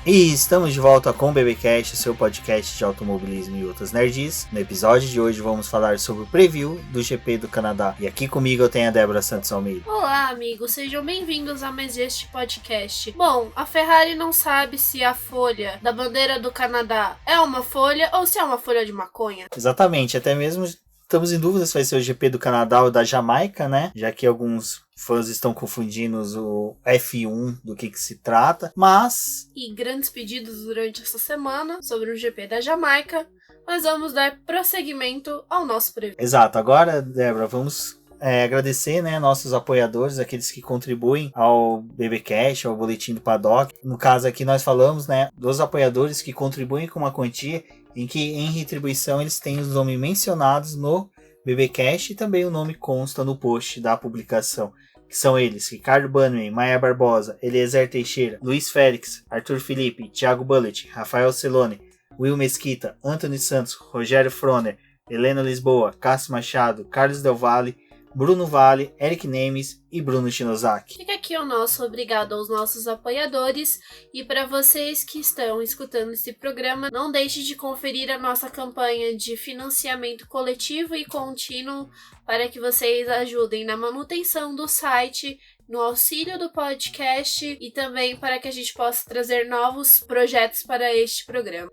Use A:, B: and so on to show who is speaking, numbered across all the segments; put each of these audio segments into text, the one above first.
A: E estamos de volta com o BBcast, seu podcast de automobilismo e outras nerds. No episódio de hoje vamos falar sobre o preview do GP do Canadá. E aqui comigo eu tenho a Débora Santos Almeida.
B: Olá, amigos, sejam bem-vindos a mais este podcast. Bom, a Ferrari não sabe se a folha da bandeira do Canadá é uma folha ou se é uma folha de maconha.
A: Exatamente, até mesmo estamos em dúvida se vai ser o GP do Canadá ou da Jamaica, né? Já que alguns fãs estão confundindo o F1 do que se trata, mas...
B: E grandes pedidos durante essa semana sobre o GP da Jamaica, mas vamos dar prosseguimento ao nosso preview.
A: Exato, agora, Débora, vamos agradecer, né, nossos apoiadores, aqueles que contribuem ao BBcast, ao Boletim do Paddock. No caso aqui nós falamos, né, dos apoiadores que contribuem com uma quantia em que, em retribuição, eles têm os nomes mencionados no BBcast e também o nome consta no post da publicação. Que são eles: Ricardo Bannerman, Maia Barbosa, Eliezer Teixeira, Luiz Félix, Arthur Felipe, Thiago Bullet, Rafael Celone, Will Mesquita, Anthony Santos, Rogério Froner, Helena Lisboa, Cássio Machado, Carlos Del Valle, Bruno Vale, Eric Nemes e Bruno Shinozaki.
B: Fica aqui o nosso obrigado aos nossos apoiadores, e para vocês que estão escutando esse programa, não deixe de conferir a nossa campanha de financiamento coletivo e contínuo para que vocês ajudem na manutenção do site, no auxílio do podcast e também para que a gente possa trazer novos projetos para este programa.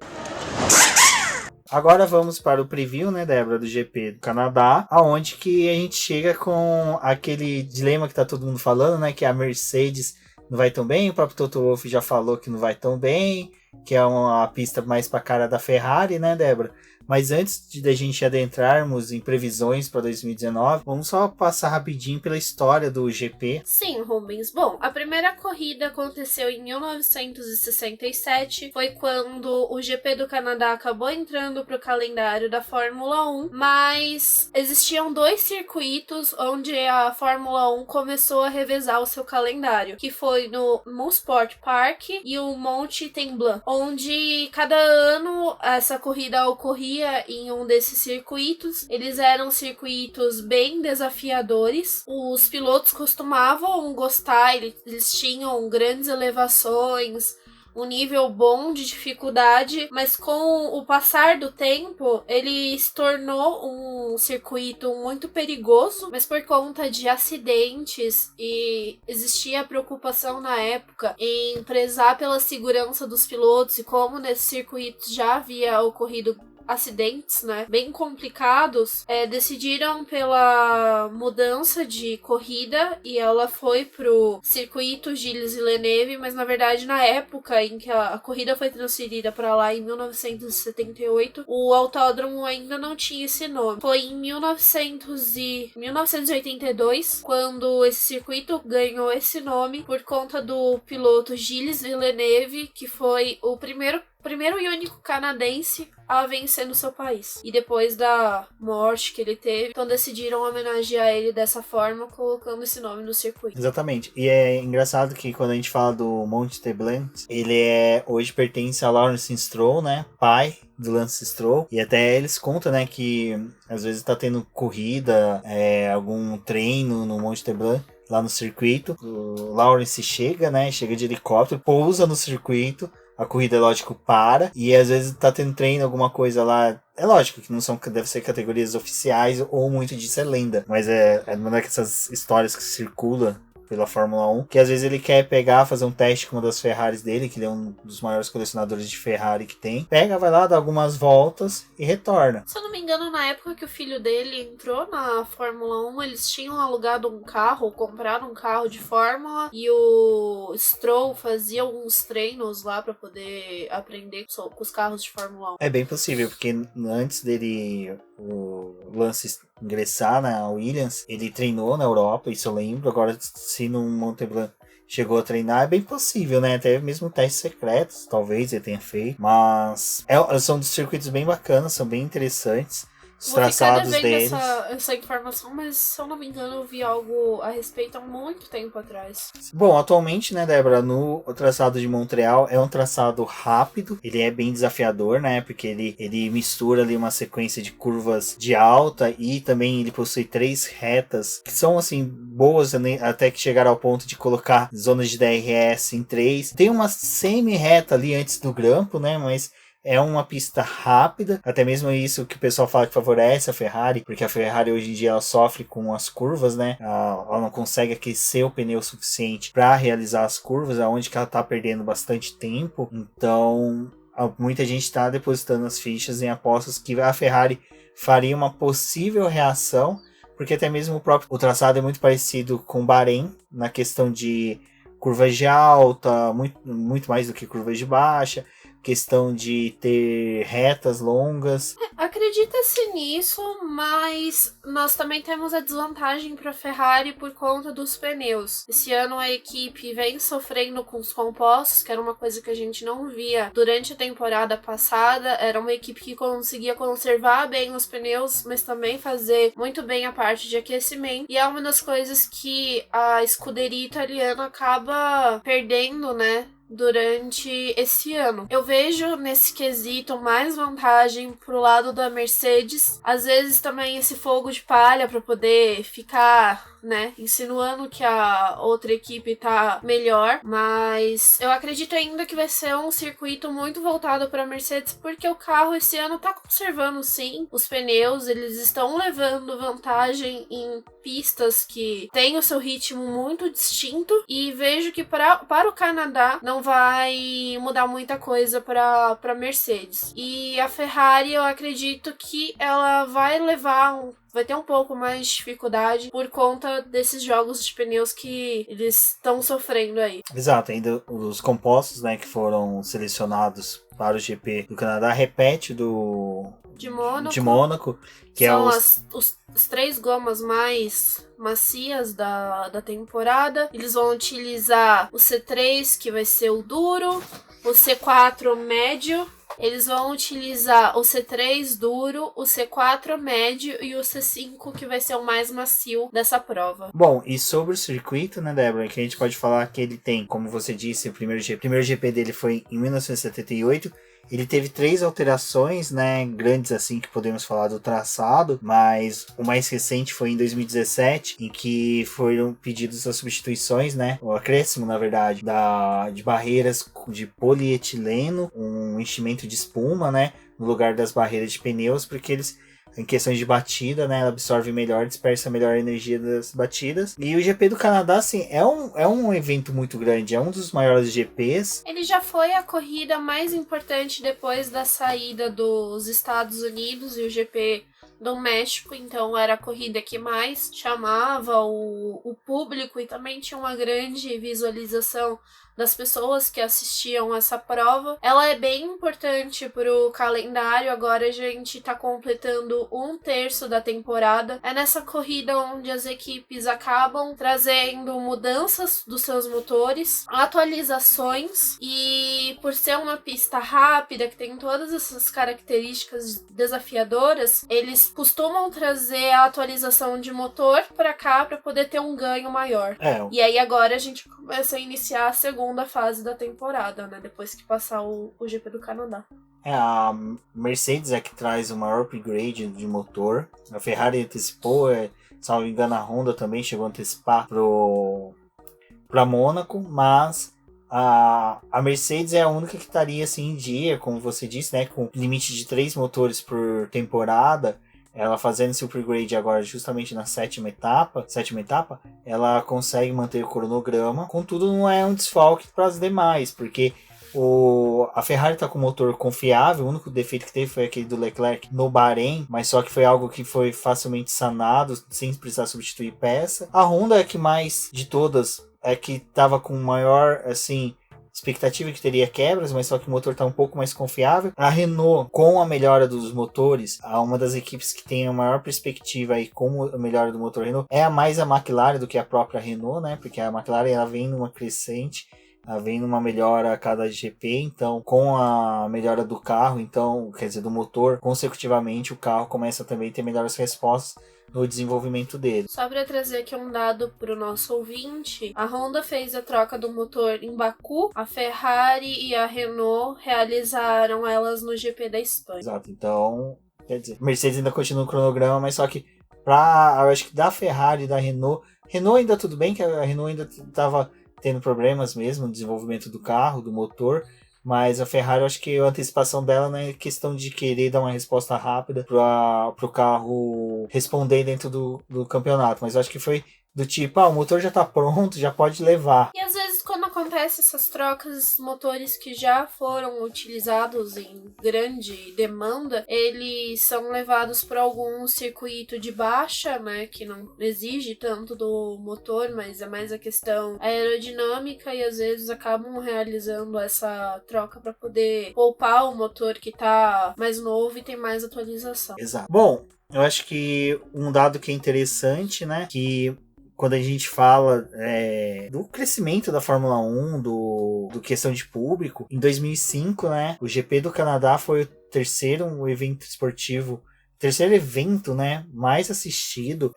A: Agora vamos para o preview, né, Débora, do GP do Canadá, aonde que a gente chega com aquele dilema que tá todo mundo falando, né, que a Mercedes não vai tão bem, o próprio Toto Wolff já falou que não vai tão bem, que é uma pista mais para a cara da Ferrari, né, Débora? Mas antes de a gente adentrarmos em previsões para 2019, vamos só passar rapidinho pela história do GP.
B: Sim, Rubens. Bom, a primeira corrida aconteceu em 1967, foi quando o GP do Canadá acabou entrando para o calendário da Fórmula 1, mas existiam dois circuitos onde a Fórmula 1 começou a revezar o seu calendário, que foi no Mosport Park e o Mont Tremblant, onde cada ano essa corrida ocorria em um desses circuitos. Eles eram circuitos bem desafiadores. Os pilotos costumavam gostar, eles tinham grandes elevações, um nível bom de dificuldade, mas com o passar do tempo, ele se tornou um circuito muito perigoso, mas por conta de acidentes, e existia preocupação na época em prezar pela segurança dos pilotos, e como nesse circuito já havia ocorrido acidentes, né, bem complicados, decidiram pela mudança de corrida, e ela foi pro circuito Gilles Villeneuve, mas na verdade na época em que a corrida foi transferida para lá, em 1978, o autódromo ainda não tinha esse nome. Foi em 1982 quando esse circuito ganhou esse nome por conta do piloto Gilles Villeneuve, que foi o primeiro e único canadense a vencer no seu país. E depois da morte que ele teve, então decidiram homenagear ele dessa forma, colocando esse nome no circuito.
A: Exatamente. E é engraçado que quando a gente fala do Mont Tremblant, ele hoje pertence a Lawrence Stroll, né? Pai do Lance Stroll. E até eles contam, né, que às vezes tá tendo corrida, algum treino no Mont Tremblant, lá no circuito. O Lawrence chega de helicóptero, pousa no circuito. A corrida, lógico, para, e às vezes tá tendo treino, alguma coisa lá. É lógico que não deve ser categorias oficiais, ou muito disso é lenda, mas é uma dessas histórias que circula pela Fórmula 1, que às vezes ele quer fazer um teste com uma das Ferraris dele, que ele é um dos maiores colecionadores de Ferrari que tem. Pega, vai lá, dá algumas voltas e retorna.
B: Se eu não me engano, na época que o filho dele entrou na Fórmula 1, eles tinham alugado um carro, compraram um carro de Fórmula, e o Stroll fazia alguns treinos lá pra poder aprender com os carros de Fórmula 1.
A: É bem possível, porque antes dele, o Lance ingressar na Williams, ele treinou na Europa, isso eu lembro. Agora, se no Mont Tremblant chegou a treinar, é bem possível, né? Até mesmo testes secretos, talvez ele tenha feito. Mas são circuitos bem bacanas, são bem interessantes. os
B: Vou ficar
A: traçados
B: devendo
A: deles.
B: essa informação, mas se eu não me engano eu vi algo a respeito há muito tempo atrás.
A: Bom, atualmente, né, Débora, o traçado de Montreal é um traçado rápido, ele é bem desafiador, né, porque ele mistura ali uma sequência de curvas de alta e também ele possui 3 retas que são, assim, boas, né, até que chegar ao ponto de colocar zonas de DRS em 3. Tem uma semi-reta ali antes do grampo, né, mas é uma pista rápida, até mesmo isso que o pessoal fala que favorece a Ferrari, porque a Ferrari hoje em dia ela sofre com as curvas, né? Ela não consegue aquecer o pneu suficiente para realizar as curvas, aonde que ela está perdendo bastante tempo. Então, muita gente está depositando as fichas em apostas que a Ferrari faria uma possível reação, porque até mesmo o traçado é muito parecido com o Bahrein, na questão de curvas de alta, muito mais do que curvas de baixa, questão de ter retas longas.
B: Acredita-se nisso, mas nós também temos a desvantagem para a Ferrari por conta dos pneus. Esse ano a equipe vem sofrendo com os compostos, que era uma coisa que a gente não via durante a temporada passada. Era uma equipe que conseguia conservar bem os pneus, mas também fazer muito bem a parte de aquecimento. E é uma das coisas que a escuderia italiana acaba perdendo, né? Durante esse ano. Eu vejo nesse quesito mais vantagem pro lado da Mercedes. Às vezes também esse fogo de palha para poder ficar, né, insinuando que a outra equipe tá melhor, mas eu acredito ainda que vai ser um circuito muito voltado para Mercedes, porque o carro esse ano tá conservando sim os pneus, eles estão levando vantagem em pistas que têm o seu ritmo muito distinto, e vejo que para o Canadá não vai mudar muita coisa para Mercedes. E a Ferrari, eu acredito que ela vai ter um pouco mais de dificuldade por conta desses jogos de pneus que eles estão sofrendo aí.
A: Exato, ainda os compostos, né, que foram selecionados para o GP do Canadá repete
B: De Mônaco.
A: De Mônaco, que
B: são
A: é
B: as 3 gomas mais macias da temporada. Eles vão utilizar o C3, que vai ser o duro, o C4 médio. Eles vão utilizar o C3 duro, o C4 médio e o C5, que vai ser o mais macio dessa prova.
A: Bom, e sobre o circuito, né, Débora, que a gente pode falar que ele tem, como você disse, o primeiro GP dele foi em 1978. Ele teve 3 alterações, né, grandes assim, que podemos falar do traçado, mas o mais recente foi em 2017, em que foram pedidas as substituições, né, o acréscimo, na verdade, de barreiras de polietileno, um enchimento de espuma, né, no lugar das barreiras de pneus, porque eles, em questões de batida, né, ela absorve melhor, dispersa melhor a energia das batidas. E o GP do Canadá, assim, é um evento muito grande, é um dos maiores GPs.
B: Ele já foi a corrida mais importante depois da saída dos Estados Unidos e o GP do México, então era a corrida que mais chamava o público e também tinha uma grande visualização das pessoas que assistiam essa prova. Ela é bem importante pro calendário, agora a gente tá completando 1/3 da temporada. É nessa corrida onde as equipes acabam trazendo mudanças dos seus motores, atualizações, e por ser uma pista rápida, que tem todas essas características desafiadoras, eles costumam trazer a atualização de motor para cá para poder ter um ganho maior. E aí agora a gente começa a iniciar a segunda fase da temporada, né? Depois que passar o GP do Canadá.
A: A Mercedes é que traz o maior upgrade de motor. A Ferrari antecipou, se não me engano, a Honda também chegou a antecipar para Mônaco, mas a Mercedes é a única que estaria assim em dia, como você disse, né? Com limite de 3 motores por temporada. Ela fazendo esse upgrade agora justamente na sétima etapa, ela consegue manter o cronograma. Contudo, não é um desfalque para as demais, porque a Ferrari está com motor confiável. O único defeito que teve foi aquele do Leclerc no Bahrein, mas só que foi algo que foi facilmente sanado, sem precisar substituir peça. A Honda é que mais de todas é que estava com maior, assim, expectativa que teria quebras, mas só que o motor está um pouco mais confiável. A Renault, com a melhora dos motores, uma das equipes que tem a maior perspectiva aí com a melhora do motor Renault é mais a McLaren do que a própria Renault, né? Porque a McLaren ela vem numa crescente, havendo uma melhora a cada GP, então com a melhora do carro, então, quer dizer, do motor, consecutivamente o carro começa também a ter melhores respostas no desenvolvimento dele.
B: Só para trazer aqui um dado para o nosso ouvinte, a Honda fez a troca do motor em Baku, a Ferrari e a Renault realizaram elas no GP da Espanha.
A: Exato, então, quer dizer, Mercedes ainda continua no cronograma, mas só que eu acho que da Ferrari e da Renault ainda tudo bem, que a Renault ainda estava tendo problemas mesmo no desenvolvimento do carro, do motor, mas a Ferrari, eu acho que a antecipação dela não é questão de querer dar uma resposta rápida para o carro responder dentro do campeonato, mas eu acho que foi do tipo, o motor já está pronto, já pode levar.
B: E às vezes quando acontece essas trocas, esses motores que já foram utilizados em grande demanda, eles são levados para algum circuito de baixa, né, que não exige tanto do motor, mas é mais a questão aerodinâmica, e às vezes acabam realizando essa troca para poder poupar o motor que está mais novo e tem mais atualização.
A: Exato. Bom, eu acho que um dado que é interessante, né, que quando a gente fala do crescimento da Fórmula 1, do questão de público, em 2005, né, o GP do Canadá foi o terceiro evento esportivo, terceiro evento, né, mais assistido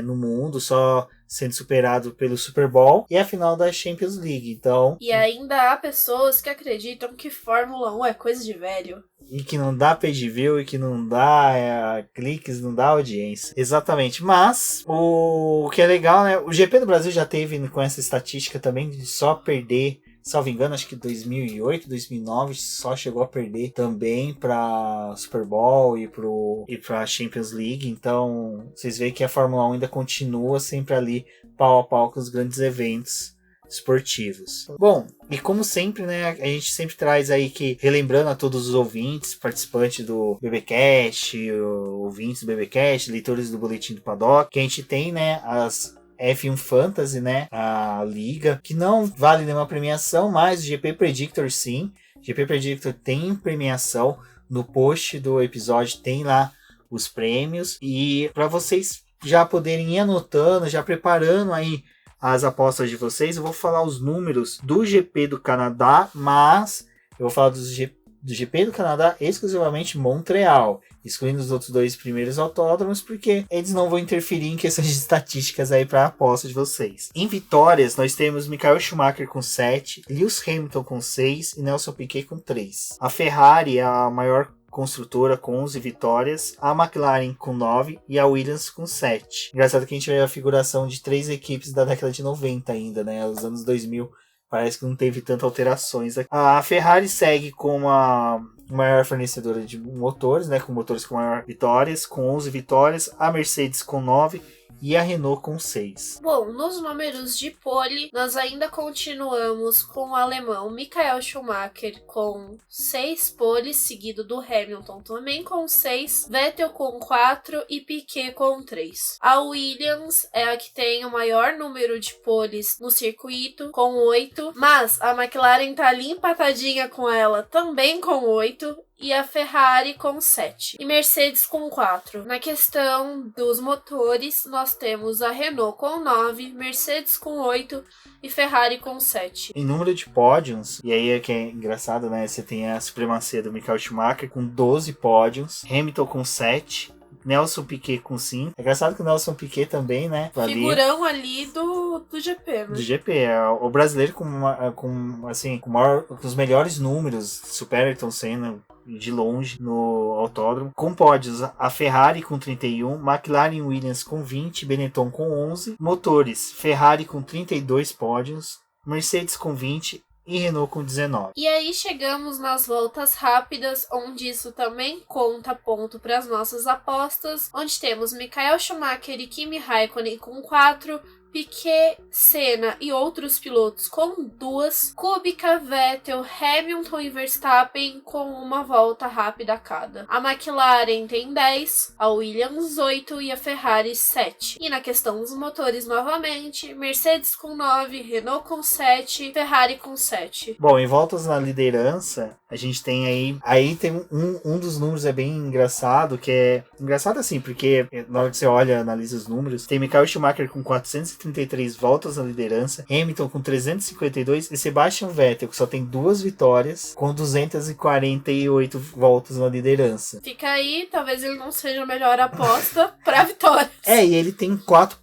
A: no mundo, só sendo superado pelo Super Bowl e a final da Champions League. Então,
B: e ainda há pessoas que acreditam que Fórmula 1 é coisa de velho.
A: E que não dá page view, e que não dá cliques, não dá audiência. Exatamente. Mas, o que é legal, né? O GP do Brasil já teve com essa estatística também de só perder, salvo engano, acho que 2008, 2009 só chegou a perder também para Super Bowl e para Champions League. Então, vocês veem que a Fórmula 1 ainda continua sempre ali pau a pau com os grandes eventos esportivos. Bom, e como sempre, né, a gente sempre traz aí que, relembrando a todos os ouvintes, participantes do BBcast, ouvintes do BBcast, leitores do Boletim do Paddock, que a gente tem, né, as F1 Fantasy, né, a liga, que não vale nenhuma premiação, mas o GP Predictor sim. GP Predictor tem premiação, no post do episódio tem lá os prêmios, e para vocês já poderem ir anotando, já preparando aí as apostas de vocês, eu vou falar os números do GP do Canadá, mas eu vou falar do GP do Canadá exclusivamente Montreal, excluindo os outros dois primeiros autódromos, porque eles não vão interferir em questões de estatísticas aí para a aposta de vocês. Em vitórias, nós temos Michael Schumacher com 7, Lewis Hamilton com 6 e Nelson Piquet com 3. A Ferrari é a maior construtora com 11 vitórias, a McLaren com 9 e a Williams com 7. Engraçado que a gente vê a figuração de 3 equipes da década de 90 ainda, né? Os anos 2000 parece que não teve tantas alterações. A Ferrari segue como a maior fornecedora de motores, né? Com motores com maior vitórias, com 11 vitórias, a Mercedes com 9 e a Renault com 6.
B: Bom, nos números de pole, nós ainda continuamos com o alemão Michael Schumacher com 6 poles, seguido do Hamilton também com 6, Vettel com 4 e Piquet com 3. A Williams é a que tem o maior número de poles no circuito, com 8, mas a McLaren tá ali empatadinha com ela, também com 8, e a Ferrari com 7. E Mercedes com 4. Na questão dos motores, nós temos a Renault com 9, Mercedes com 8 e Ferrari com 7.
A: Em número de pódios, e aí é que é engraçado, né? Você tem a supremacia do Michael Schumacher com 12 pódios, Hamilton com 7, Nelson Piquet com 5. É engraçado que o Nelson Piquet também, né?
B: Figurão ali do GP, né?
A: Do GP. É o brasileiro com os melhores números, supera Ayrton Senna de longe no autódromo. Com pódios, a Ferrari com 31, McLaren e Williams com 20, Benetton com 11. Motores, Ferrari com 32 pódios, Mercedes com 20 e Renault com 19.
B: E aí chegamos nas voltas rápidas, onde isso também conta ponto para as nossas apostas, onde temos Michael Schumacher e Kimi Raikkonen com 4, Piquet, Senna e outros pilotos com 2, Kubica, Vettel, Hamilton e Verstappen com uma volta rápida a cada. A McLaren tem 10, a Williams 8 e a Ferrari 7. E na questão dos motores novamente, Mercedes com 9, Renault com 7, Ferrari com 7.
A: Bom, em voltas na liderança, a gente tem aí tem um dos números é bem engraçado, que é engraçado assim, porque na hora que você olha, analisa os números, tem Michael Schumacher com 430 433 voltas na liderança, Hamilton com 352 e Sebastian Vettel, que só tem 2 vitórias, com 248 voltas na liderança.
B: Fica aí, talvez ele não seja a melhor aposta pra vitória.
A: E ele tem 4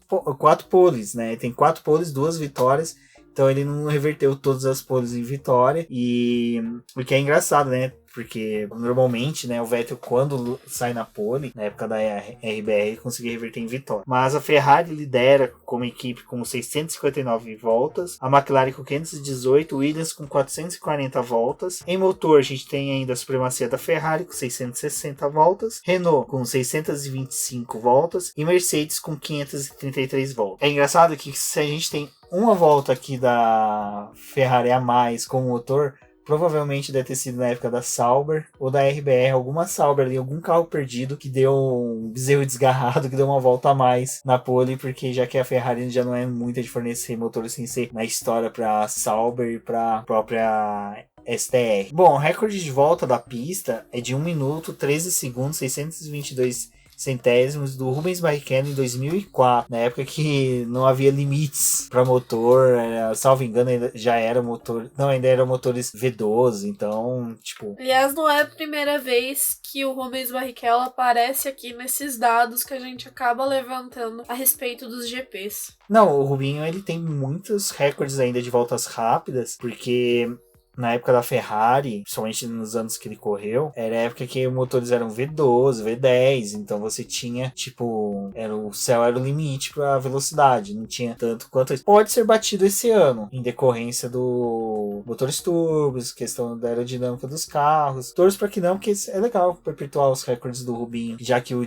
A: poles, né? Ele tem 4 poles, 2 vitórias. Então ele não reverteu todas as poles em vitória. E o que é engraçado, né? Porque normalmente, né, o Vettel, quando sai na pole, na época da RBR, conseguia reverter em vitória. Mas a Ferrari lidera como equipe com 659 voltas, a McLaren com 518, Williams com 440 voltas. Em motor, a gente tem ainda a supremacia da Ferrari com 660 voltas, Renault com 625 voltas e Mercedes com 533 voltas. É engraçado que se a gente tem uma volta aqui da Ferrari a mais com o motor, provavelmente deve ter sido na época da Sauber ou da RBR, alguma Sauber ali, algum carro perdido que deu um bezerro desgarrado, que deu uma volta a mais na pole, porque já que a Ferrari já não é muita de fornecer motores sem ser na história para Sauber e para própria STR. Bom, o recorde de volta da pista é de 1 minuto, 13 segundos, 622 centésimos do Rubens Barrichello em 2004, na época que não havia limites para motor, salvo engano já era motor, não, ainda eram motores V12, então, tipo...
B: Aliás, não é a primeira vez que o Rubens Barrichello aparece aqui nesses dados que a gente acaba levantando a respeito dos GPs.
A: Não, o Rubinho, ele tem muitos recordes ainda de voltas rápidas, porque... Na época da Ferrari, principalmente nos anos que ele correu, era a época que os motores eram V12, V10, então você tinha, tipo, o céu era o limite para a velocidade, não tinha tanto quanto isso. Pode ser batido esse ano, em decorrência do motores turbos, questão da aerodinâmica dos carros. Torço para que não, porque é legal perpetuar os recordes do Rubinho, já que o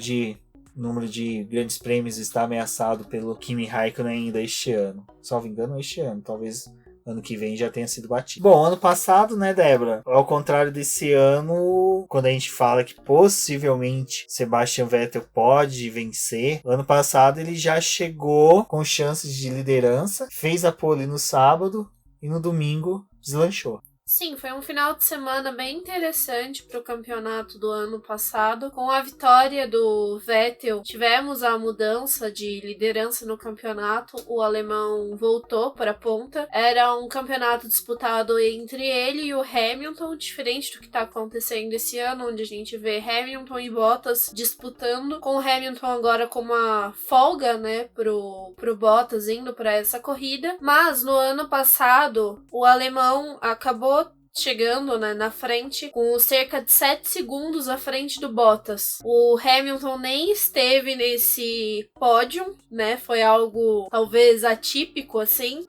A: número de grandes prêmios está ameaçado pelo Kimi Raikkonen ainda este ano. Salvo engano, este ano, talvez... ano que vem já tenha sido batido. Bom, ano passado, né, Débora? Ao contrário desse ano, quando a gente fala que possivelmente Sebastian Vettel pode vencer, ano passado ele já chegou com chances de liderança, fez a pole no sábado e no domingo deslanchou.
B: Sim, foi um final de semana bem interessante para o campeonato do ano passado. Com a vitória do Vettel, tivemos a mudança de liderança no campeonato. O alemão voltou para a ponta. Era um campeonato disputado entre ele e o Hamilton, diferente do que está acontecendo esse ano, onde a gente vê Hamilton e Bottas disputando, com o Hamilton agora com uma folga, né, pro Bottas indo para essa corrida. Mas no ano passado, o alemão acabou chegando, né, na frente, com cerca de 7 segundos à frente do Bottas. O Hamilton nem esteve nesse pódio, né, foi algo talvez atípico, assim.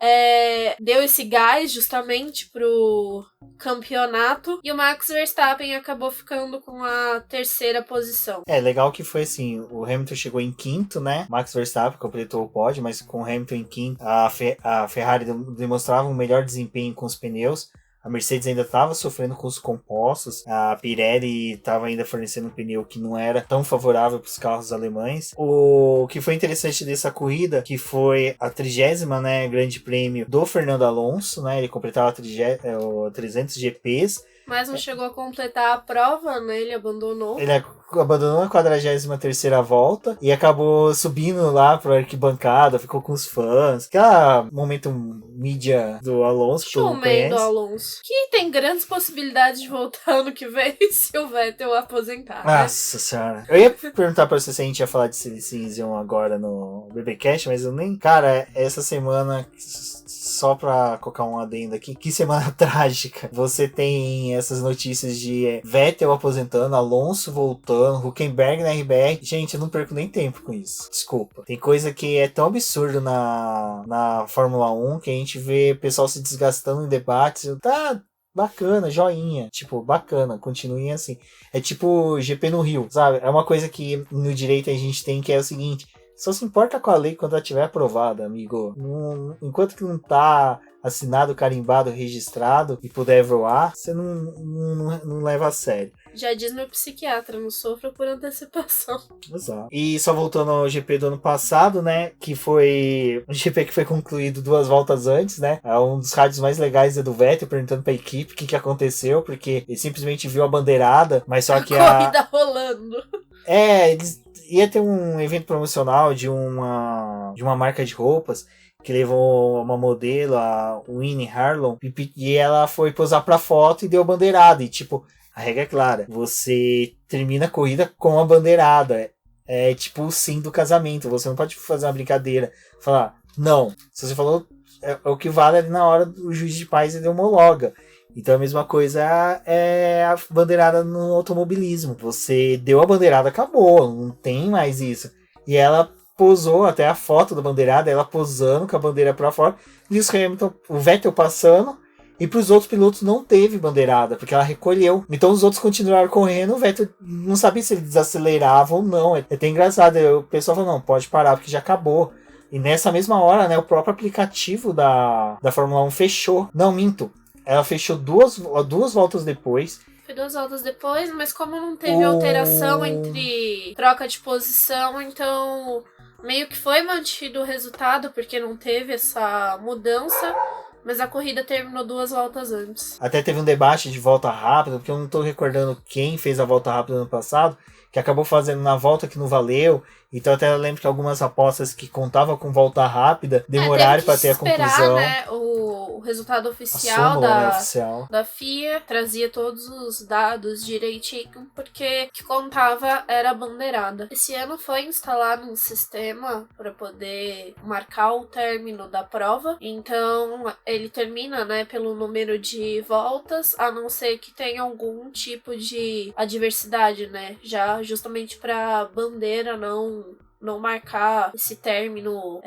B: Deu esse gás justamente pro campeonato, e o Max Verstappen acabou ficando com a 3ª posição.
A: Legal que foi assim, o Hamilton chegou em 5º, né, Max Verstappen completou o pódio, mas com o Hamilton em 5º, a Ferrari demonstrava um melhor desempenho com os pneus. A Mercedes ainda estava sofrendo com os compostos. A Pirelli estava ainda fornecendo um pneu que não era tão favorável para os carros alemães. O que foi interessante dessa corrida, que foi a 30ª, né, grande prêmio do Fernando Alonso, né? Ele completava 300 GPs.
B: Mas não chegou a completar a prova, né? Ele abandonou.
A: Ele abandonou a 43ª volta e acabou subindo lá pro arquibancada, ficou com os fãs. Aquela momento mídia do Alonso.
B: Showman do Alonso. Que tem grandes possibilidades de voltar ano que vem se o Vettel aposentar.
A: Nossa senhora. Eu ia perguntar pra você se a gente ia falar de Silesium agora no BBcast, mas eu nem... Cara, essa semana... Só pra colocar um adendo aqui, que semana trágica. Você tem essas notícias de Vettel aposentando, Alonso voltando, Hülkenberg na RBR. Gente, eu não perco nem tempo com isso. Desculpa. Tem coisa que é tão absurdo na Fórmula 1 que a gente vê pessoal se desgastando em debates. Tá bacana, joinha. Tipo, bacana, continuem assim. É tipo GP no Rio, sabe? É uma coisa que no direito a gente tem, que é o seguinte... Só se importa com a lei quando ela estiver aprovada, amigo. Enquanto que não tá assinado, carimbado, registrado e puder voar, você não leva a sério.
B: Já diz meu psiquiatra, não sofra por antecipação.
A: Exato. E só voltando ao GP do ano passado, né, que foi um GP que foi concluído 2 voltas antes, né, um dos rádios mais legais é do Vettel, perguntando pra equipe o que aconteceu, porque ele simplesmente viu a bandeirada, mas só que
B: a corrida rolando.
A: Eles ia ter um evento promocional de uma marca de roupas que levou uma modelo, a Winnie Harlow, e ela foi posar pra foto e deu a bandeirada. E tipo, a regra é clara, você termina a corrida com a bandeirada. É tipo o sim do casamento, você não pode fazer uma brincadeira, falar, não, se você falou, é o que vale ali na hora do juiz de paz ele homologa. Então a mesma coisa é a bandeirada no automobilismo. Você deu a bandeirada, acabou, não tem mais isso. E ela posou até a foto da bandeirada, ela posando com a bandeira para fora. Lewis Hamilton, o Vettel passando, e para os outros pilotos não teve bandeirada, porque ela recolheu. Então os outros continuaram correndo, o Vettel não sabia se ele desacelerava ou não. É até engraçado, o pessoal falou, não, pode parar, porque já acabou. E nessa mesma hora, né, o próprio aplicativo da Fórmula 1 fechou. Não, minto. Ela fechou duas voltas depois.
B: Foi 2 voltas depois, mas como não teve alteração entre troca de posição, então meio que foi mantido o resultado, porque não teve essa mudança, mas a corrida terminou 2 voltas antes.
A: Até teve um debate de volta rápida, porque eu não tô recordando quem fez a volta rápida no ano passado, que acabou fazendo na volta que não valeu. Então até eu lembro que algumas apostas que contavam com volta rápida demoraram para ter a conclusão.
B: Né, o resultado oficial da FIA trazia todos os dados direitinho, porque o que contava era a bandeirada. Esse ano foi instalado um sistema para poder marcar o término da prova, então ele termina, né, pelo número de voltas, a não ser que tenha algum tipo de adversidade, né, já justamente para bandeira não marcar esse término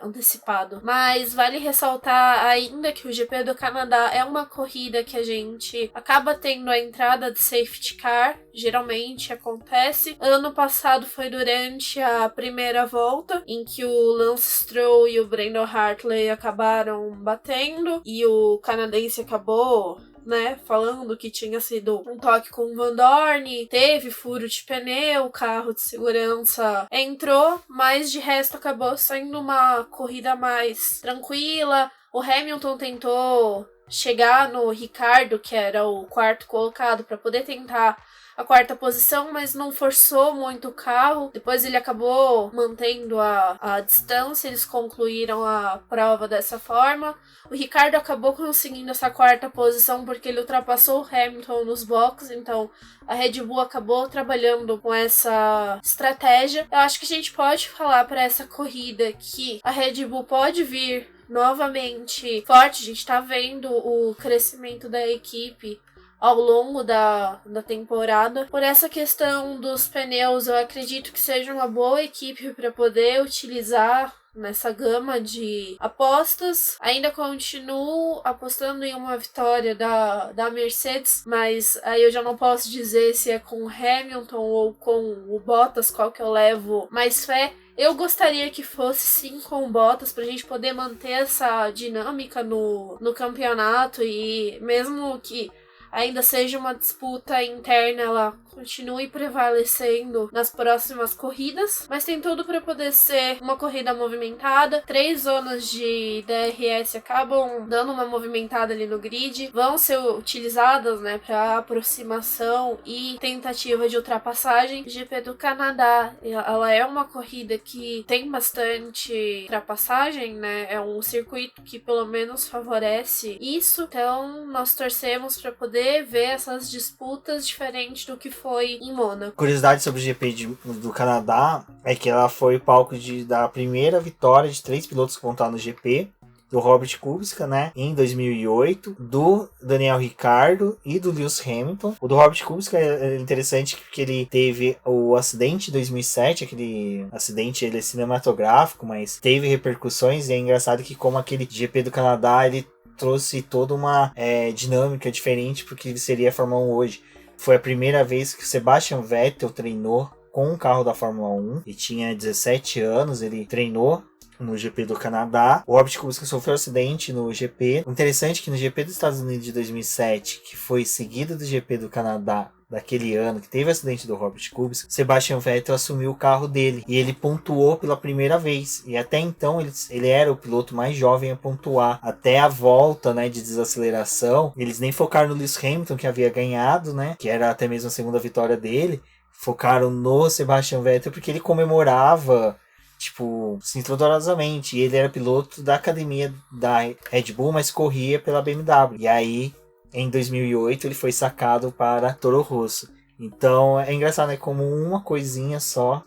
B: antecipado. Mas vale ressaltar ainda que o GP do Canadá é uma corrida que a gente acaba tendo a entrada de safety car, geralmente acontece. Ano passado foi durante a primeira volta, em que o Lance Stroll e o Brandon Hartley acabaram batendo, e o canadense acabou, né, falando que tinha sido um toque com o Van Dorn, teve furo de pneu, o carro de segurança entrou, mas de resto acabou sendo uma corrida mais tranquila. O Hamilton tentou chegar no Ricciardo, que era o 4º colocado, para poder tentar a 4ª posição, mas não forçou muito o carro. Depois ele acabou mantendo a distância, eles concluíram a prova dessa forma. O Ricciardo acabou conseguindo essa 4ª posição porque ele ultrapassou o Hamilton nos boxes, então a Red Bull acabou trabalhando com essa estratégia. Eu acho que a gente pode falar para essa corrida que a Red Bull pode vir novamente forte. A gente tá vendo o crescimento da equipe ao longo da temporada. Por essa questão dos pneus, eu acredito que seja uma boa equipe para poder utilizar nessa gama de apostas. Ainda continuo apostando em uma vitória da Mercedes, mas aí eu já não posso dizer se é com o Hamilton ou com o Bottas, qual que eu levo mais fé. Eu gostaria que fosse sim com o Bottas, pra gente poder manter essa dinâmica no campeonato, e mesmo que ainda seja uma disputa interna, ela continue prevalecendo nas próximas corridas, mas tem tudo para poder ser uma corrida movimentada. 3 zonas de DRS acabam dando uma movimentada ali no grid, vão ser utilizadas, né, para aproximação e tentativa de ultrapassagem. GP do Canadá, ela é uma corrida que tem bastante ultrapassagem, né, é um circuito que pelo menos favorece isso, então nós torcemos para poder ver essas disputas diferentes do que foi em Mônaco.
A: Curiosidade sobre o GP do Canadá é que ela foi palco da primeira vitória de 3 pilotos que vão estar no GP, do Robert Kubica, né, em 2008, do Daniel Ricciardo e do Lewis Hamilton. O do Robert Kubica é interessante porque ele teve o acidente em 2007, aquele acidente, ele é cinematográfico, mas teve repercussões, e é engraçado que como aquele GP do Canadá, ele trouxe toda uma dinâmica diferente porque ele seria a Fórmula 1 hoje. Foi a primeira vez que o Sebastian Vettel treinou com o carro da Fórmula 1. Ele tinha 17 anos, ele treinou no GP do Canadá. O Robert Kubica sofreu um acidente no GP. Interessante que no GP dos Estados Unidos de 2007, que foi seguido do GP do Canadá daquele ano, que teve o acidente do Robert Kubica, Sebastian Vettel assumiu o carro dele e ele pontuou pela primeira vez. E até então ele era o piloto mais jovem a pontuar. Até a volta, né, de desaceleração, eles nem focaram no Lewis Hamilton, que havia ganhado, né, que era até mesmo a segunda vitória dele. Focaram no Sebastian Vettel porque ele comemorava, tipo, assim, dolorosamente. E ele era piloto da academia da Red Bull, mas corria pela BMW. E aí, em 2008, ele foi sacado para Toro Rosso. Então, é engraçado, né? Como uma coisinha só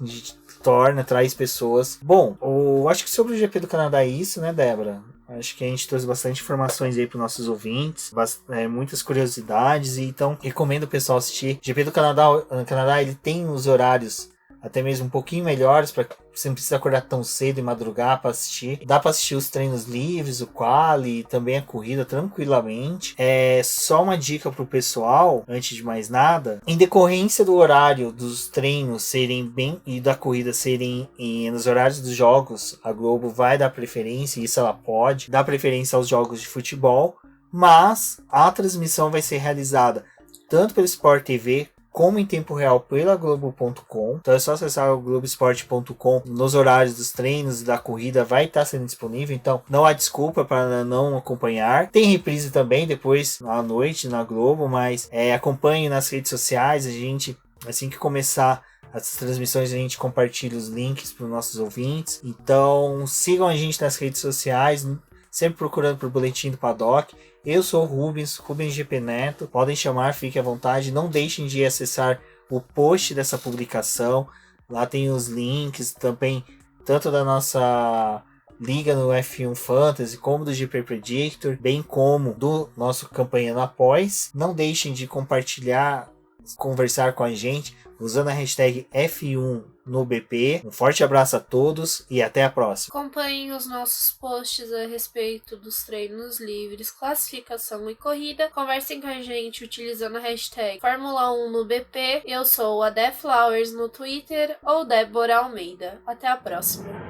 A: traz pessoas. Bom, eu acho que sobre o GP do Canadá é isso, né, Débora? Acho que a gente trouxe bastante informações aí para os nossos ouvintes, muitas curiosidades, e então recomendo o pessoal assistir. O GP do Canadá, ele tem os horários até mesmo um pouquinho melhores, para você não precisa acordar tão cedo e madrugar para assistir. Dá para assistir os treinos livres, o quali e também a corrida tranquilamente. É só uma dica pro pessoal, antes de mais nada, em decorrência do horário dos treinos serem bem e da corrida serem nos horários dos jogos, a Globo vai dar preferência, isso ela pode dar preferência aos jogos de futebol, mas a transmissão vai ser realizada tanto pelo Sport TV como em tempo real pela Globo.com. Então é só acessar o Globoesporte.com. Nos horários dos treinos e da corrida vai estar sendo disponível. Então não há desculpa para não acompanhar. Tem reprise também depois à noite na Globo, mas acompanhe nas redes sociais. A gente, assim que começar as transmissões, a gente compartilha os links para os nossos ouvintes. Então sigam a gente nas redes sociais, sempre procurando por Boletim do Paddock. Eu sou o Rubens GP Neto. Podem chamar, fiquem à vontade. Não deixem de acessar o post dessa publicação. Lá tem os links também, tanto da nossa liga no F1 Fantasy, como do GP Predictor, bem como do nosso campanha no Após. Não deixem de compartilhar, conversar com a gente usando a hashtag F1 no BP. Um forte abraço a todos e até a próxima.
B: Acompanhem os nossos posts a respeito dos treinos livres, classificação e corrida. Conversem com a gente utilizando a hashtag Fórmula 1 no BP. Eu sou a Dé Flowers no Twitter ou Débora Almeida. Até a próxima.